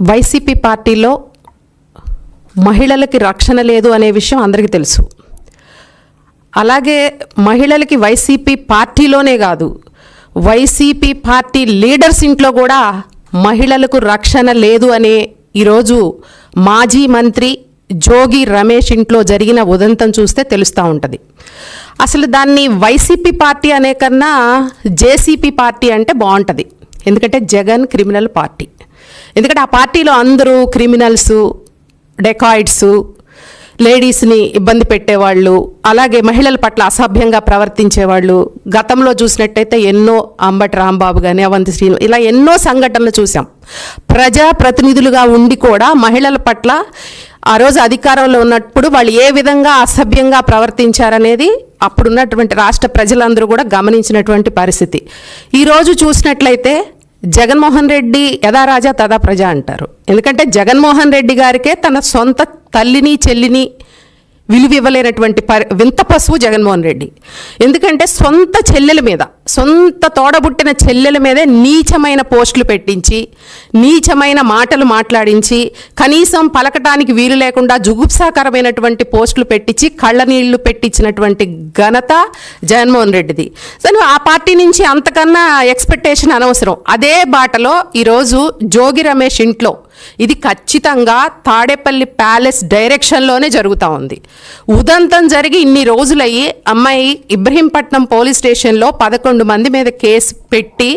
YCP పార్టీలో మహిళలకి రక్షణ లేదు అనే విషయం అందరికీ తెలుసు. అలాగే మహిళలకి వైసీపీ పార్టీలోనే కాదు, వైసీపీ పార్టీ లీడర్స్ ఇంట్లో కూడా మహిళలకు రక్షణ లేదు అనే ఈరోజు మాజీ మంత్రి జోగి రమేష్ ఇంట్లో జరిగిన ఉదంతం చూస్తే తెలుస్తూ ఉంటుంది. అసలు దాన్ని వైసీపీ పార్టీ అనే కన్నా జేసీపీ పార్టీ అంటే బాగుంటుంది. ఎందుకంటే జగన్ క్రిమినల్ పార్టీ. ఎందుకంటే ఆ పార్టీలో అందరూ క్రిమినల్స్, డెకాయిడ్స్, లేడీస్ని ఇబ్బంది పెట్టేవాళ్ళు, అలాగే మహిళల పట్ల అసభ్యంగా ప్రవర్తించేవాళ్ళు. గతంలో చూసినట్టయితే ఎన్నో అంబటి రాంబాబు కానీ, అవంతి శ్రీను, ఇలా ఎన్నో సంఘటనలు చూసాం. ప్రజాప్రతినిధులుగా ఉండి కూడా మహిళల పట్ల ఆ రోజు అధికారంలో ఉన్నప్పుడు వాళ్ళు ఏ విధంగా అసభ్యంగా ప్రవర్తించారనేది అప్పుడున్నటువంటి రాష్ట్ర ప్రజలందరూ కూడా గమనించినటువంటి పరిస్థితి. ఈరోజు చూసినట్లయితే జగన్మోహన్ రెడ్డి యథా రాజా తదా ప్రజ అంటారు. ఎందుకంటే జగన్మోహన్ రెడ్డి గారికే తన సొంత తల్లిని చెల్లిని విలువ ఇవ్వలేనటువంటి వింత పశువు జగన్మోహన్ రెడ్డి. ఎందుకంటే సొంత చెల్లెల మీద, సొంత తోడబుట్టిన చెల్లెల మీదే నీచమైన పోస్టులు పెట్టించి, నీచమైన మాటలు మాట్లాడించి, కనీసం పలకటానికి వీలు లేకుండా జుగుప్సాకరమైనటువంటి పోస్టులు పెట్టించి కళ్ళనీళ్లు పెట్టించినటువంటి ఘనత జగన్మోహన్ రెడ్డిది. సో ఆ పార్టీ నుంచి అంతకన్నా ఎక్స్పెక్టేషన్ అనవసరం. అదే బాటలో ఈరోజు జోగి రమేష్ ఇంట్లో ఇది ఖచ్చితంగా తాడేపల్లి ప్యాలెస్ డైరెక్షన్లోనే జరుగుతూ ఉంది. ఉదంతం జరిగి ఇన్ని రోజులయ్యి అమ్మాయి ఇబ్రహీంపట్నం పోలీస్ స్టేషన్లో 11 మంది మీద కేసు పెట్టి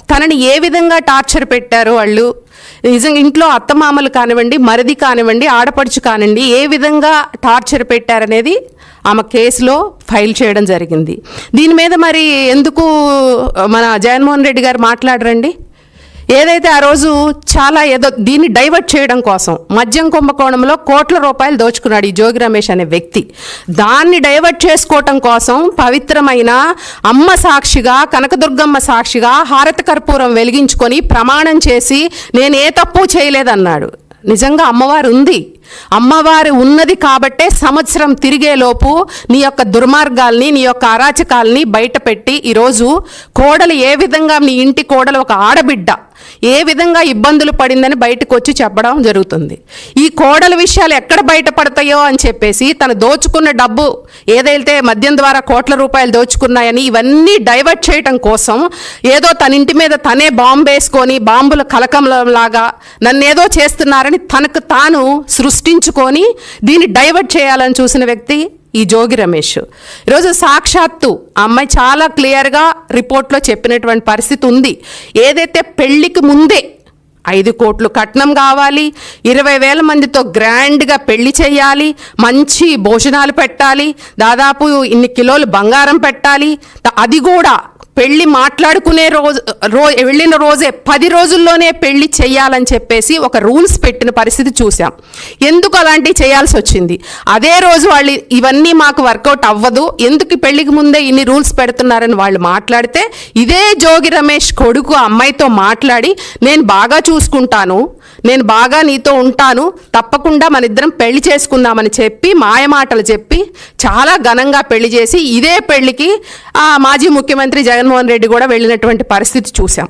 తనని ఏ విధంగా టార్చర్ పెట్టారు వాళ్ళు, నిజంగా ఇంట్లో అత్తమామలు కానివ్వండి, మరిది కానివ్వండి, ఆడపడుచు కానివ్వండి, ఏ విధంగా టార్చర్ పెట్టారనేది ఆమె కేసులో ఫైల్ చేయడం జరిగింది. దీని మీద మరి ఎందుకు మన జగన్మోహన్ రెడ్డి గారు మాట్లాడరండి? ఏదైతే ఆ రోజు చాలా ఏదో దీన్ని డైవర్ట్ చేయడం కోసం మద్యం కుంభకోణంలో కోట్ల రూపాయలు దోచుకున్నాడు ఈ జోగి రమేష్ అనే వ్యక్తి. దాన్ని డైవర్ట్ చేసుకోవటం కోసం పవిత్రమైన అమ్మ సాక్షిగా, కనకదుర్గమ్మ సాక్షిగా హారతి కర్పూరం వెలిగించుకొని ప్రమాణం చేసి నేను ఏ తప్పు చేయలేదన్నాడు. నిజంగా అమ్మవారు ఉంది, అమ్మవారు ఉన్నది కాబట్టే సంవత్సరం తిరిగేలోపు నీ యొక్క దుర్మార్గాల్ని, నీ యొక్క అరాచకాల్ని బయటపెట్టి ఈరోజు కోడలు ఏ విధంగా, నీ ఇంటి కోడలు ఒక ఆడబిడ్డ ఏ విధంగా ఇబ్బందులు పడిందని బయటకు వచ్చి చెప్పడం జరుగుతుంది. ఈ కోడల విషయాలు ఎక్కడ బయటపడతాయో అని చెప్పేసి తను దోచుకున్న డబ్బు ఏదైతే మద్యం ద్వారా కోట్ల రూపాయలు దోచుకున్నాయని ఇవన్నీ డైవర్ట్ చేయడం కోసం ఏదో తన ఇంటి మీద తనే బాంబు వేసుకొని బాంబుల కలకంలాగా నన్నేదో చేస్తున్నారని తనకు తాను సృష్టించుకొని దీన్ని డైవర్ట్ చేయాలని చూసిన వ్యక్తి ఈ జోగి రమేష్. ఈరోజు సాక్షాత్తు ఆ అమ్మాయి చాలా క్లియర్గా రిపోర్ట్లో చెప్పినటువంటి పరిస్థితి ఉంది. ఏదైతే పెళ్లికి ముందే 5 కోట్లు కట్నం కావాలి, 20,000 మందితో గ్రాండ్గా పెళ్లి చేయాలి, మంచి భోజనాలు పెట్టాలి, దాదాపు ఇన్ని కిలోలు బంగారం పెట్టాలి, అది కూడా పెళ్లి మాట్లాడుకునే వెళ్ళిన రోజే 10 రోజుల్లోనే పెళ్లి చేయాలని చెప్పేసి ఒక రూల్స్ పెట్టిన పరిస్థితి చూసాం. ఎందుకు అలాంటివి చేయాల్సి వచ్చింది? అదే రోజు వాళ్ళు ఇవన్నీ మాకు వర్కౌట్ అవ్వదు, ఎందుకు పెళ్లికి ముందే ఇన్ని రూల్స్ పెడుతున్నారని వాళ్ళు మాట్లాడితే ఇదే జోగి రమేష్ కొడుకు అమ్మాయితో మాట్లాడి నేను బాగా చూసుకుంటాను, నేను బాగా నీతో ఉంటాను, తప్పకుండా మన ఇద్దరం పెళ్లి చేసుకుందామని చెప్పి మాయమాటలు చెప్పి చాలా ఘనంగా పెళ్లి చేసి ఇదే పెళ్లికి మాజీ ముఖ్యమంత్రి జగన్మోహన్ రెడ్డి కూడా వెళ్ళినటువంటి పరిస్థితి చూసాం.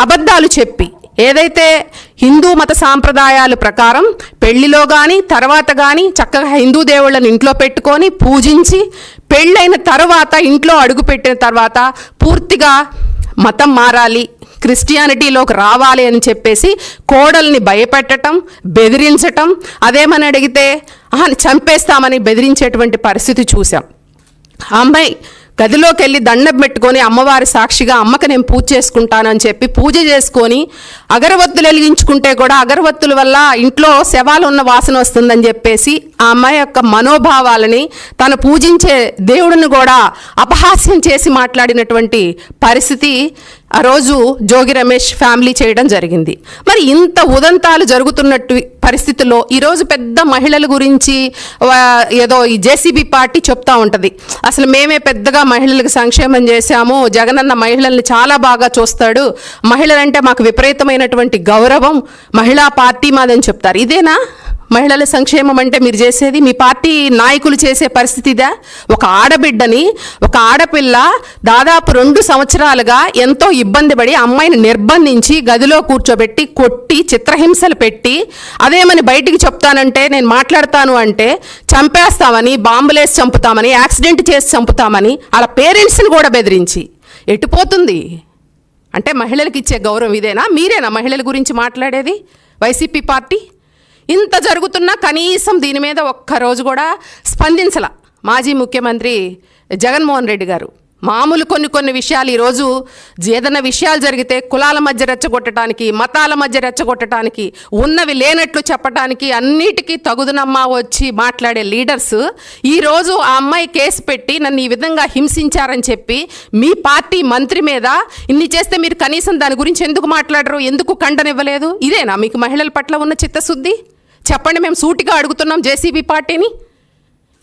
అబద్ధాలు చెప్పి ఏదైతే హిందూ మత సాంప్రదాయాల ప్రకారం పెళ్లిలో కానీ తర్వాత కానీ చక్కగా హిందూ దేవుళ్ళని ఇంట్లో పెట్టుకొని పూజించి పెళ్ళైన తర్వాత ఇంట్లో అడుగుపెట్టిన తర్వాత పూర్తిగా మతం మారాలి, క్రిస్టియానిటీలోకి రావాలి అని చెప్పేసి కోడల్ని భయపెట్టడం, బెదిరించటం, అదేమని అడిగితే చంపేస్తామని బెదిరించేటువంటి పరిస్థితి చూసాం. ఆ అమ్మాయి గదిలోకి వెళ్ళి దండం పెట్టుకొని అమ్మవారి సాక్షిగా అమ్మకి నేను పూజ చేసుకుంటానని చెప్పి పూజ చేసుకొని అగరవత్తులు వెలిగించుకుంటే కూడా అగరవత్తుల వల్ల ఇంట్లో శవాలు ఉన్న వాసన వస్తుందని చెప్పేసి ఆ అమ్మాయి యొక్క మనోభావాలని తను పూజించే దేవుడిని కూడా అపహాస్యం చేసి మాట్లాడినటువంటి పరిస్థితి ఆ రోజు జోగి రమేష్ ఫ్యామిలీ చేయడం జరిగింది. మరి ఇంత ఉదంతాలు జరుగుతున్నట్టు పరిస్థితుల్లో ఈరోజు పెద్ద మహిళల గురించి ఏదో ఈ జేసీబీ పార్టీ చెప్తా ఉంటుంది, అసలు మేమే పెద్దగా మహిళలకు సంక్షేమం చేశాము, జగనన్న మహిళల్ని చాలా బాగా చూస్తాడు, మహిళలంటే మాకు విపరీతమైనటువంటి గౌరవం, మహిళా పార్టీ మాదని చెప్తారు. ఇదేనా మహిళల సంక్షేమం అంటే మీరు చేసేది? మీ పార్టీ నాయకులు చేసే పరిస్థితి ఇదా? ఒక ఆడబిడ్డని, ఒక ఆడపిల్ల దాదాపు 2 సంవత్సరాలుగా ఎంతో ఇబ్బంది పడి అమ్మాయిని నిర్బంధించి గదిలో కూర్చోబెట్టి కొట్టి చిత్రహింసలు పెట్టి అదేమని బయటికి చెప్తానంటే, నేను మాట్లాడతాను అంటే చంపేస్తామని, బాంబులేసి చంపుతామని, యాక్సిడెంట్ చేసి చంపుతామని వాళ్ళ పేరెంట్స్ని కూడా బెదిరించి ఎటుపోతుంది? అంటే మహిళలకు ఇచ్చే గౌరవం ఇదేనా? మీరేనా మహిళల గురించి మాట్లాడేది? వైసీపీ పార్టీ ఇంత జరుగుతున్నా కనీసం దీని మీద ఒక్కరోజు కూడా స్పందించల మాజీ ముఖ్యమంత్రి జగన్మోహన్ రెడ్డి గారు. మామూలు కొన్ని విషయాలు ఈరోజు ఏదైనా విషయాలు జరిగితే కులాల మధ్య రెచ్చగొట్టడానికి, మతాల మధ్య రెచ్చగొట్టడానికి, ఉన్నవి లేనట్లు చెప్పడానికి అన్నిటికీ తగుదునమ్మా వచ్చి మాట్లాడే లీడర్స్ ఈరోజు ఆ అమ్మాయి కేసు పెట్టి నన్ను ఈ విధంగా హింసించారని చెప్పి మీ పార్టీ మంత్రి మీద ఇన్ని చేస్తే మీరు కనీసం దాని గురించి ఎందుకు మాట్లాడరు? ఎందుకు ఖండనివ్వలేదు? ఇదేనా మీకు మహిళల పట్ల ఉన్న చిత్తశుద్ధి? చెప్పండి, మేము సూటిగా అడుగుతున్నాం జేసీబీ పార్టీని.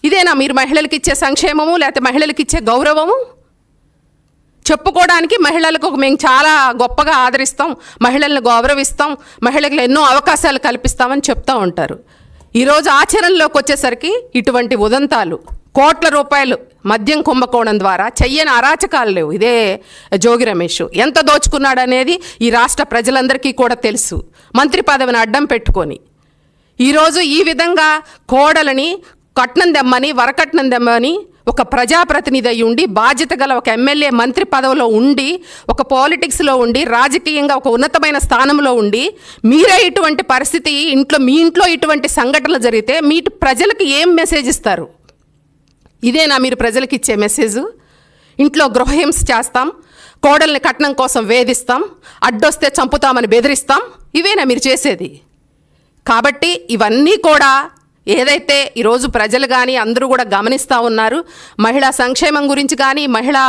ఇదేనా మీరు మహిళలకు ఇచ్చే సంక్షేమము, లేకపోతే మహిళలకు ఇచ్చే గౌరవము? చెప్పుకోవడానికి మహిళలకు మేము చాలా గొప్పగా ఆదరిస్తాం, మహిళలను గౌరవిస్తాం, మహిళలకు ఎన్నో అవకాశాలు కల్పిస్తామని చెప్తూ ఉంటారు. ఈరోజు ఆచరణలోకి వచ్చేసరికి ఇటువంటి ఉదంతాలు, కోట్ల రూపాయలు మద్యం కుంభకోణం ద్వారా చెయ్యని అరాచకాలు లేవు. ఇదే జోగి రమేష్ ఎంత దోచుకున్నాడనేది ఈ రాష్ట్ర ప్రజలందరికీ కూడా తెలుసు. మంత్రి పదవిని అడ్డం పెట్టుకొని ఈరోజు ఈ విధంగా కోడలని కట్నం దెమ్మని, వరకట్నం దెమ్మని ఒక ప్రజాప్రతినిధి అయి ఉండి, బాధ్యత గల ఒక ఎమ్మెల్యే మంత్రి పదవిలో ఉండి, ఒక పాలిటిక్స్లో ఉండి, రాజకీయంగా ఒక ఉన్నతమైన స్థానంలో ఉండి మీరే ఇటువంటి పరిస్థితి మీ ఇంట్లో ఇటువంటి సంఘటనలు జరిగితే మీ ప్రజలకు ఏం మెసేజ్ ఇస్తారు? ఇదేనా మీరు ప్రజలకు ఇచ్చే మెసేజ్? ఇంట్లో గృహహింస చేస్తాం, కోడల్ని కట్నం కోసం వేధిస్తాం, అడ్డొస్తే చంపుతామని బెదిరిస్తాం, ఇవేనా మీరు చేసేది? కాబట్టి ఇవన్నీ కూడా ఏదైతే ఈరోజు ప్రజలు కానీ అందరూ కూడా గమనిస్తూ ఉన్నారు. మహిళా సంక్షేమం గురించి కానీ, మహిళా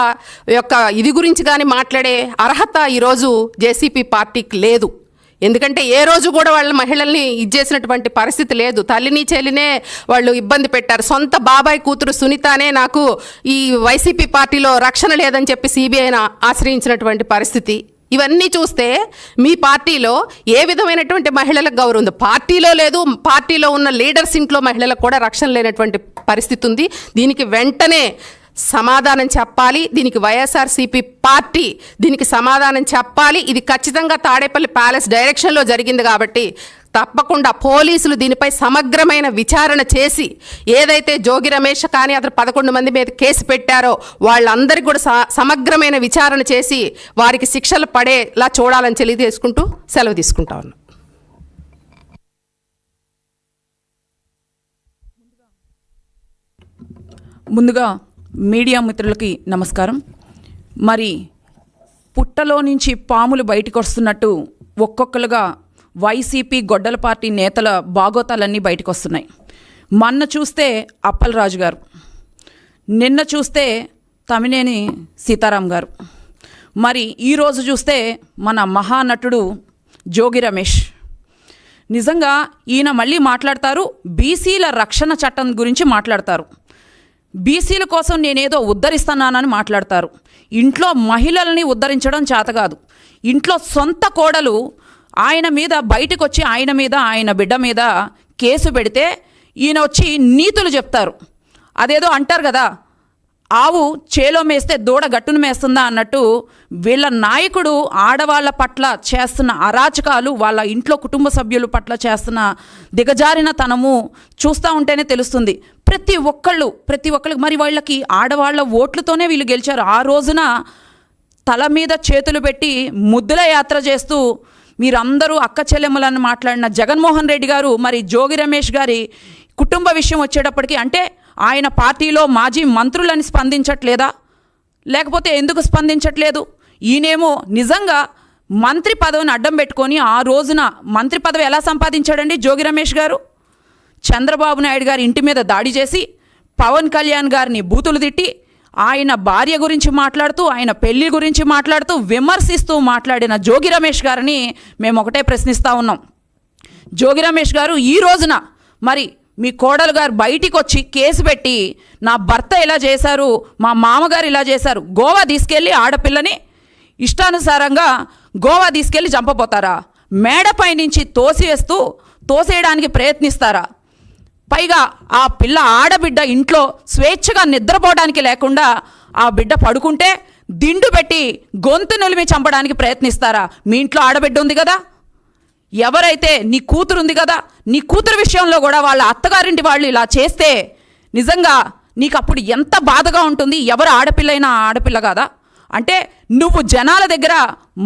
యొక్క ఇది గురించి కానీ మాట్లాడే అర్హత ఈరోజు జేసీపీ పార్టీకి లేదు. ఎందుకంటే ఏ రోజు కూడా వాళ్ళ మహిళల్ని ఇచ్చేసినటువంటి పరిస్థితి లేదు. తల్లిని చెల్లినే వాళ్ళు ఇబ్బంది పెట్టారు. సొంత బాబాయ్ కూతురు సునీతనే నాకు ఈ వైసీపీ పార్టీలో రక్షణ లేదని చెప్పి సిబిఐని ఆశ్రయించినటువంటి పరిస్థితి. ఇవన్నీ చూస్తే మీ పార్టీలో ఏ విధమైనటువంటి మహిళలకు గౌరవం ఉంది? పార్టీలో లేదు. పార్టీలో ఉన్న లీడర్స్ ఇంట్లో మహిళలకు కూడా రక్షణ లేనటువంటి పరిస్థితి ఉంది. దీనికి వెంటనే సమాధానం చెప్పాలి. దీనికి వైఎస్ఆర్సీపీ పార్టీ దీనికి సమాధానం చెప్పాలి. ఇది ఖచ్చితంగా తాడేపల్లి ప్యాలెస్ డైరెక్షన్లో జరిగింది కాబట్టి తప్పకుండా పోలీసులు దీనిపై సమగ్రమైన విచారణ చేసి ఏదైతే జోగి రమేష్ కానీ అతను 11 మంది మీద కేసు పెట్టారో వాళ్ళందరికీ కూడా సమగ్రమైన విచారణ చేసి వారికి శిక్షలు పడేలా చూడాలని తెలియజేసుకుంటూ సెలవు తీసుకుంటా ఉన్నాం. ముందుగా మీడియా మిత్రులకి నమస్కారం. మరి పుట్టలో నుంచి పాములు బయటకు వస్తున్నట్టు ఒక్కొక్కరుగా వైసీపీ గొడ్డల పార్టీ నేతల బాగోతాలన్నీ బయటకు వస్తున్నాయి. మొన్న చూస్తే అప్పలరాజు గారు, నిన్న చూస్తే తమ్మినేని సీతారాం గారు, మరి ఈరోజు చూస్తే మన మహానటుడు జోగి రమేష్. నిజంగా ఈయన మళ్ళీ మాట్లాడతారు, బీసీల రక్షణ చట్టం గురించి మాట్లాడతారు, బీసీల కోసం నేనేదో ఉద్ధరిస్తున్నానని మాట్లాడతారు. ఇంట్లో మహిళల్ని ఉద్ధరించడం చేతకాదు. ఇంట్లో సొంత కోడలు ఆయన మీద బయటకు వచ్చి ఆయన మీద ఆయన బిడ్డ మీద కేసు పెడితే ఈయన వచ్చి నీతులు చెప్తారు. అదేదో అంటారు కదా, ఆవు చేలో మేస్తే దూడ గట్టును మేస్తుందా అన్నట్టు వీళ్ళ నాయకుడు ఆడవాళ్ళ పట్ల చేస్తున్న అరాచకాలు, వాళ్ళ ఇంట్లో కుటుంబ సభ్యుల పట్ల చేస్తున్న దిగజారిన తనము చూస్తూ ఉంటేనే తెలుస్తుంది. ప్రతి ఒక్కళ్ళకి మరి వాళ్ళకి ఆడవాళ్ళ ఓట్లతోనే వీళ్ళు గెలిచారు. ఆ రోజున తల మీద చేతులు పెట్టి ముద్దుల యాత్ర చేస్తూ మీరందరూ అక్క చెల్లెమ్మలను మాట్లాడిన జగన్మోహన్ రెడ్డి గారు మరి జోగి రమేష్ గారి కుటుంబ విషయం వచ్చేటప్పటికి అంటే ఆయన పార్టీలో మాజీ మంత్రులని స్పందించట్లేదా? లేకపోతే ఎందుకు స్పందించట్లేదు? ఈయనేమో నిజంగా మంత్రి పదవిని అడ్డం పెట్టుకొని ఆ రోజున మంత్రి పదవి ఎలా సంపాదించాడండి జోగి రమేష్ గారు? చంద్రబాబు నాయుడు గారి ఇంటి మీద దాడి చేసి, పవన్ కళ్యాణ్ గారిని బూతులు తిట్టి, ఆయన భార్య గురించి మాట్లాడుతూ, ఆయన పెళ్లి గురించి మాట్లాడుతూ, విమర్శిస్తూ మాట్లాడిన జోగి రమేష్ గారిని మేము ఒకటే ప్రశ్నిస్తూ ఉన్నాం. జోగి రమేష్ గారు ఈ రోజున మరి మీ కోడలు గారు బయటికి వచ్చి కేసు పెట్టి, నా భర్త ఇలా చేశారు, మా మామగారు ఇలా చేశారు, గోవా తీసుకెళ్ళి ఆడపిల్లని ఇష్టానుసారంగా గోవా తీసుకెళ్ళి చంపపోతారా? మేడపై నుంచి తోసేయడానికి ప్రయత్నిస్తారా? పైగా ఆ పిల్ల ఆడబిడ్డ ఇంట్లో స్వేచ్ఛగా నిద్రపోవడానికి లేకుండా ఆ బిడ్డ పడుకుంటే దిండు పెట్టి గొంతు నులిమి చంపడానికి ప్రయత్నిస్తారా? మీ ఇంట్లో ఆడబిడ్డ ఉంది కదా, ఎవరైతే నీ కూతురు ఉంది కదా, నీ కూతురు విషయంలో కూడా వాళ్ళ అత్తగారింటి వాళ్ళు ఇలా చేస్తే నిజంగా నీకు అప్పుడు ఎంత బాధగా ఉంటుంది? ఎవరు ఆడపిల్లైనా ఆడపిల్ల కాదా? అంటే నువ్వు జనాల దగ్గర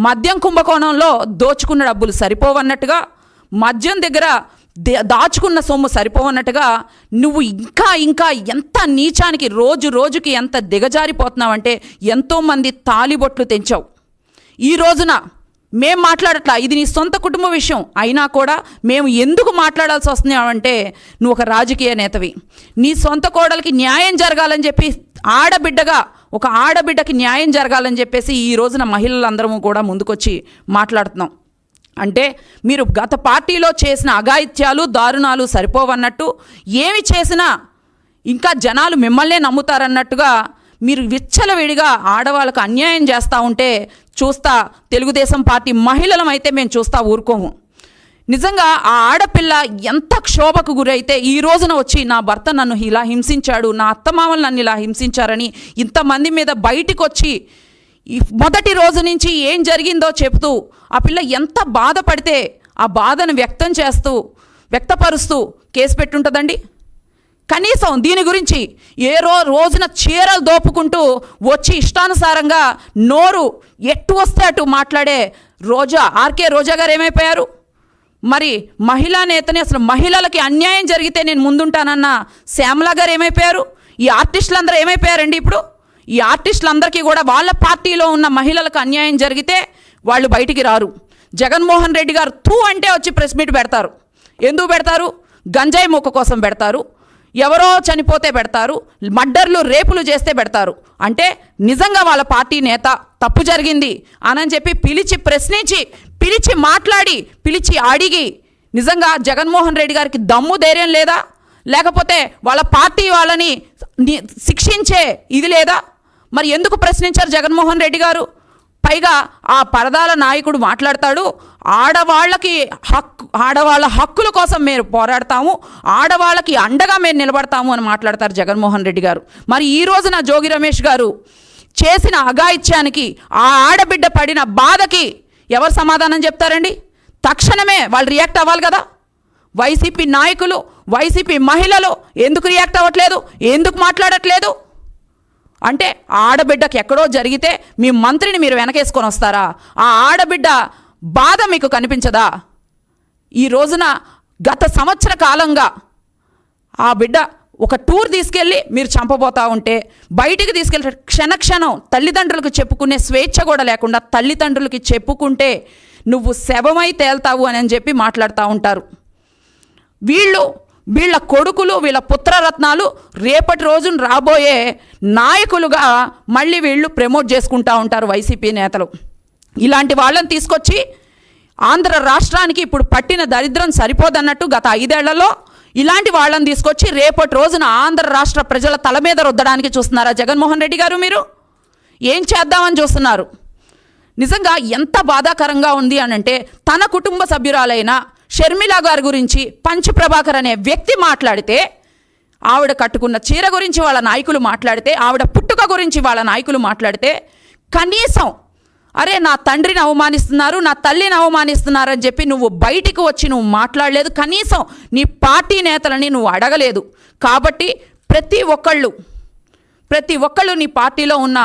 మద్యం కుంభకోణంలో దోచుకున్న డబ్బులు సరిపోవన్నట్టుగా, మద్యం దగ్గర దాచుకున్న సొమ్ము సరిపోవన్నట్టుగా నువ్వు ఇంకా ఇంకా ఎంత నీచానికి రోజు రోజుకి ఎంత దిగజారిపోతున్నావంటే ఎంతోమంది తాలిబొట్లు తెంచావు. ఈ రోజున మేం మాట్లాడట్లా, ఇది నీ సొంత కుటుంబ విషయం అయినా కూడా మేము ఎందుకు మాట్లాడాల్సి వస్తుంది అంటే నువ్వు ఒక రాజకీయ నేతవి. నీ సొంత కోడలికి న్యాయం జరగాలని చెప్పి ఒక ఆడబిడ్డకి న్యాయం జరగాలని చెప్పేసి ఈ రోజున మహిళలందరము కూడా ముందుకొచ్చి మాట్లాడుతున్నాం. అంటే మీరు గత పార్టీలో చేసిన అఘాయిత్యాలు దారుణాలు సరిపోవన్నట్టు ఏమి చేసినా ఇంకా జనాలు మిమ్మల్నే నమ్ముతారన్నట్టుగా మీరు విచ్చలవిడిగా ఆడవాళ్ళకు అన్యాయం చేస్తూ ఉంటే చూస్తా తెలుగుదేశం పార్టీ మహిళలమైతే మేము చూస్తా ఊరుకోము. నిజంగా ఆ ఆడపిల్ల ఎంత క్షోభకు గురైతే ఈ రోజున వచ్చి నా భర్త నన్ను ఇలా హింసించాడు, నా అత్తమామలు నన్ను ఇలా హింసించారని ఇంతమంది మీద బయటికి వచ్చి ఈ మొదటి రోజు నుంచి ఏం జరిగిందో చెప్తూ ఆ పిల్ల ఎంత బాధపడితే ఆ బాధను వ్యక్తపరుస్తూ కేసు పెట్టుంటుందండి. కనీసం దీని గురించి రోజున చీరలు దోపుకుంటూ వచ్చి ఇష్టానుసారంగా నోరు ఎట్టు వస్తే అటు మాట్లాడే ఆర్కే రోజా గారు ఏమైపోయారు? మరి మహిళా నేతని అసలు మహిళలకి అన్యాయం జరిగితే నేను ముందుంటానన్న శ్యామల గారు ఏమైపోయారు? ఈ ఆర్టిస్టులందరూ ఏమైపోయారండి? ఇప్పుడు ఈ ఆర్టిస్టులందరికీ కూడా వాళ్ళ పార్టీలో ఉన్న మహిళలకు అన్యాయం జరిగితే వాళ్ళు బయటికి రారు. జగన్మోహన్ రెడ్డి గారు అంటే వచ్చి ప్రెస్ మీట్ పెడతారు. ఎందుకు పెడతారు? గంజాయి మొక్క కోసం పెడతారు, ఎవరో చనిపోతే పెడతారు, మర్డర్లు రేపులు చేస్తే పెడతారు. అంటే నిజంగా వాళ్ళ పార్టీ నేత తప్పు జరిగింది అని చెప్పి పిలిచి ప్రశ్నించి పిలిచి మాట్లాడి పిలిచి అడిగి నిజంగా జగన్మోహన్ రెడ్డి గారికి దమ్ము ధైర్యం లేదా? లేకపోతే వాళ్ళ పార్టీ వాళ్ళని శిక్షించే ఇది లేదా? మరి ఎందుకు ప్రశ్నించారు జగన్మోహన్ రెడ్డి గారు? పైగా ఆ పరదాల నాయకుడు మాట్లాడతాడు, ఆడవాళ్ళ హక్కుల కోసం మేము పోరాడతాము, ఆడవాళ్ళకి అండగా మేము నిలబడతాము అని మాట్లాడతారు జగన్మోహన్ రెడ్డి గారు. మరి ఈ రోజున జోగి రమేష్ గారు చేసిన అఘాయిత్యానికి ఆ ఆడబిడ్డ పడిన బాధకి ఎవరు సమాధానం చెప్తారండి? తక్షణమే వాళ్ళు రియాక్ట్ అవ్వాలి కదా. వైసీపీ నాయకులు, వైసీపీ మహిళలు ఎందుకు రియాక్ట్ అవ్వట్లేదు? ఎందుకు మాట్లాడట్లేదు? అంటే ఆడబిడ్డకి ఎక్కడో జరిగితే మీ మంత్రిని మీరు వెనకేసుకొని వస్తారా? ఆ ఆడబిడ్డ బాధ మీకు కనిపించదా? ఈ రోజున గత సంవత్సర కాలంగా ఆ బిడ్డ ఒక టూర్ తీసుకెళ్ళి మీరు చంపబోతా ఉంటే బయటికి తీసుకెళ్ళి క్షణక్షణం తల్లిదండ్రులకు చెప్పుకునే స్వేచ్ఛ కూడా లేకుండా తల్లిదండ్రులకి చెప్పుకుంటే నువ్వు శవమై తేల్తావు అని చెప్పి మాట్లాడుతూ ఉంటారు. వీళ్ళ కొడుకులు, వీళ్ళ పుత్రరత్నాలు రేపటి రోజున రాబోయే నాయకులుగా మళ్ళీ వీళ్ళు ప్రమోట్ చేసుకుంటూ ఉంటారు వైసీపీ నేతలు. ఇలాంటి వాళ్ళని తీసుకొచ్చి ఆంధ్ర రాష్ట్రానికి ఇప్పుడు పట్టిన దరిద్రం సరిపోదన్నట్టు గత 5 ఏళ్లలో ఇలాంటి వాళ్ళని తీసుకొచ్చి రేపటి రోజున ఆంధ్ర రాష్ట్ర ప్రజల తల మీద రుద్దడానికి చూస్తున్నారా జగన్మోహన్ రెడ్డి గారు? మీరు ఏం చేద్దామని చూస్తున్నారు? నిజంగా ఎంత బాధాకరంగా ఉంది అనంటే తన కుటుంబ సభ్యురాలైన షర్మిల గారి గురించి పంచ్ ప్రభాకర్ అనే వ్యక్తి మాట్లాడితే, ఆవిడ కట్టుకున్న చీర గురించి వాళ్ళ నాయకులు మాట్లాడితే, ఆవిడ పుట్టుక గురించి వాళ్ళ నాయకులు మాట్లాడితే కనీసం అరే నా తండ్రిని అవమానిస్తున్నారు, నా తల్లిని అవమానిస్తున్నారు అని చెప్పి నువ్వు బయటికి వచ్చి నువ్వు మాట్లాడలేదు. కనీసం నీ పార్టీ నేతలని నువ్వు అడగలేదు. కాబట్టి ప్రతి ఒక్కళ్ళు నీ పార్టీలో ఉన్న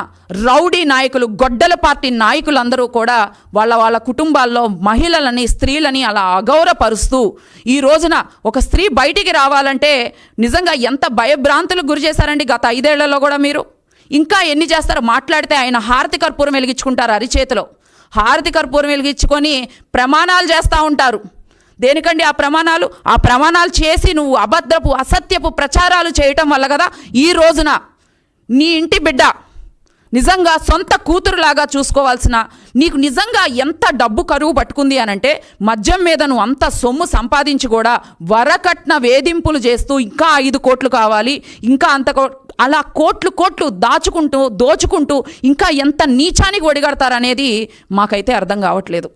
రౌడీ నాయకులు, గొడ్డల పార్టీ నాయకులందరూ కూడా వాళ్ళ కుటుంబాల్లో మహిళలని, స్త్రీలని అలా అగౌరవపరుస్తూ ఈ రోజున ఒక స్త్రీ బయటికి రావాలంటే నిజంగా ఎంత భయభ్రాంతులకు గురి చేశారండి గత 5 ఏళ్లలో కూడా. మీరు ఇంకా ఎన్ని చేస్తారో మాట్లాడితే ఆయన హారతి కర్పూరం వెలిగించుకుంటారు అరిచేతిలో. హారతి కర్పూరం వెలిగించుకొని ప్రమాణాలు చేస్తూ ఉంటారు. దేనికండి ఆ ప్రమాణాలు? ఆ ప్రమాణాలు చేసి నువ్వు అభద్రపు అసత్యపు ప్రచారాలు చేయటం వల్ల కదా ఈ రోజున నీ ఇంటి బిడ్డ నిజంగా సొంత కూతురులాగా చూసుకోవాల్సిన నీకు నిజంగా ఎంత డబ్బు కరువు పట్టుకుంది అనంటే మద్యం మీద నువ్వు అంత సొమ్ము సంపాదించి కూడా వరకట్న వేధింపులు చేస్తూ ఇంకా 5 కోట్లు కావాలి, ఇంకా అలా కోట్లు దోచుకుంటూ ఇంకా ఎంత నీచానికి ఒడిగడతారనేది మాకైతే అర్థం కావట్లేదు.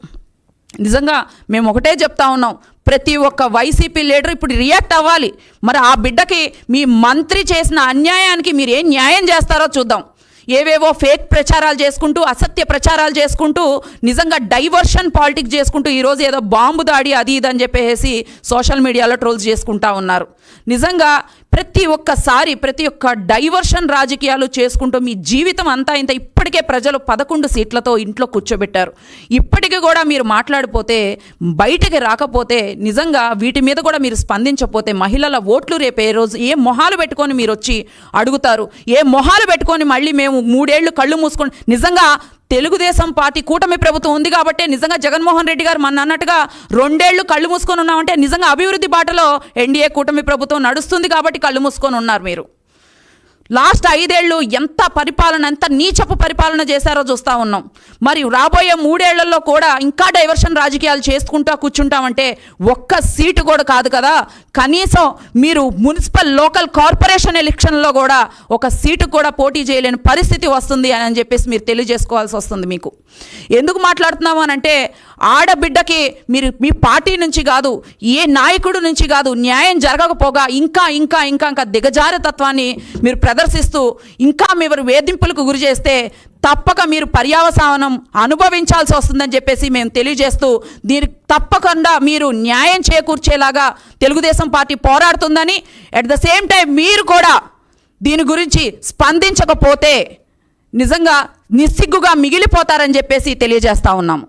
నిజంగా మేము ఒకటే చెప్తా ఉన్నాం, ప్రతి ఒక్క వైసీపీ లీడర్ ఇప్పుడు రియాక్ట్ అవ్వాలి. మరి ఆ బిడ్డకి మీ మంత్రి చేసిన అన్యాయానికి మీరు ఏం న్యాయం చేస్తారో చూద్దాం. ఏవేవో ఫేక్ ప్రచారాలు చేసుకుంటూ, అసత్య ప్రచారాలు చేసుకుంటూ, నిజంగా డైవర్షన్ పాలిటిక్స్ చేసుకుంటూ ఈరోజు ఏదో బాంబు దాడి అది ఇది అని చెప్పేసి సోషల్ మీడియాలో ట్రోల్స్ చేసుకుంటా ఉన్నారు. నిజంగా ప్రతి ఒక్క డైవర్షన్ రాజకీయాలు చేసుకుంటూ మీ జీవితం అంతా ఇంత. ఇప్పటికే ప్రజలు 11 సీట్లతో ఇంట్లో కూర్చోబెట్టారు. ఇప్పటికీ కూడా మీరు మాట్లాడిపోతే, బయటకి రాకపోతే, నిజంగా వీటి మీద కూడా మీరు స్పందించకపోతే మహిళల ఓట్లు రేపు ఏ రోజు ఏ మొహాలు పెట్టుకొని మీరు వచ్చి అడుగుతారు? ఏ మొహాలు పెట్టుకొని మళ్ళీ మేము 3 ఏళ్ళు కళ్ళు మూసుకొని, నిజంగా తెలుగుదేశం పార్టీ కూటమి ప్రభుత్వం ఉంది కాబట్టి నిజంగా జగన్మోహన్ రెడ్డి గారు మన అన్నట్టుగా 2 ఏళ్ళు కళ్ళు మూసుకొని ఉన్నామంటే నిజంగా అభివృద్ధి బాటలో ఎన్డీఏ కూటమి ప్రభుత్వం నడుస్తుంది కాబట్టి కళ్ళు మూసుకొని ఉన్నారు మీరు. లాస్ట్ 5 ఏళ్ళు ఎంత నీచపు పరిపాలన చేశారో చూస్తూ ఉన్నాం. మరి రాబోయే 3 ఏళ్లలో కూడా ఇంకా డైవర్షన్ రాజకీయాలు చేసుకుంటా కూర్చుంటామంటే ఒక్క సీటు కూడా కాదు కదా, కనీసం మీరు మున్సిపల్ లోకల్ కార్పొరేషన్ ఎలక్షన్లో కూడా ఒక సీటు కూడా పోటీ చేయలేని పరిస్థితి వస్తుంది అని చెప్పేసి మీరు తెలియజేసుకోవాల్సి వస్తుంది. మీకు ఎందుకు మాట్లాడుతున్నాము అని అంటే, ఆడబిడ్డకి మీరు మీ పార్టీ నుంచి కాదు, ఏ నాయకుడు నుంచి కాదు, న్యాయం జరగకపోగా ఇంకా ఇంకా ఇంకా ఇంకా దిగజారు తత్వాన్ని మీరు ప్రదర్శిస్తూ ఇంకా మీరు వేధింపులకు గురి చేస్తే తప్పక మీరు పర్యావసానం అనుభవించాల్సి వస్తుందని చెప్పేసి మేము తెలియజేస్తూ, దీనికి తప్పకుండా మీరు న్యాయం చేకూర్చేలాగా తెలుగుదేశం పార్టీ పోరాడుతుందని, అట్ ద సేమ్ టైం మీరు కూడా దీని గురించి స్పందించకపోతే నిజంగా నిస్సిగ్గుగా మిగిలిపోతారని చెప్పేసి తెలియజేస్తా ఉన్నాము.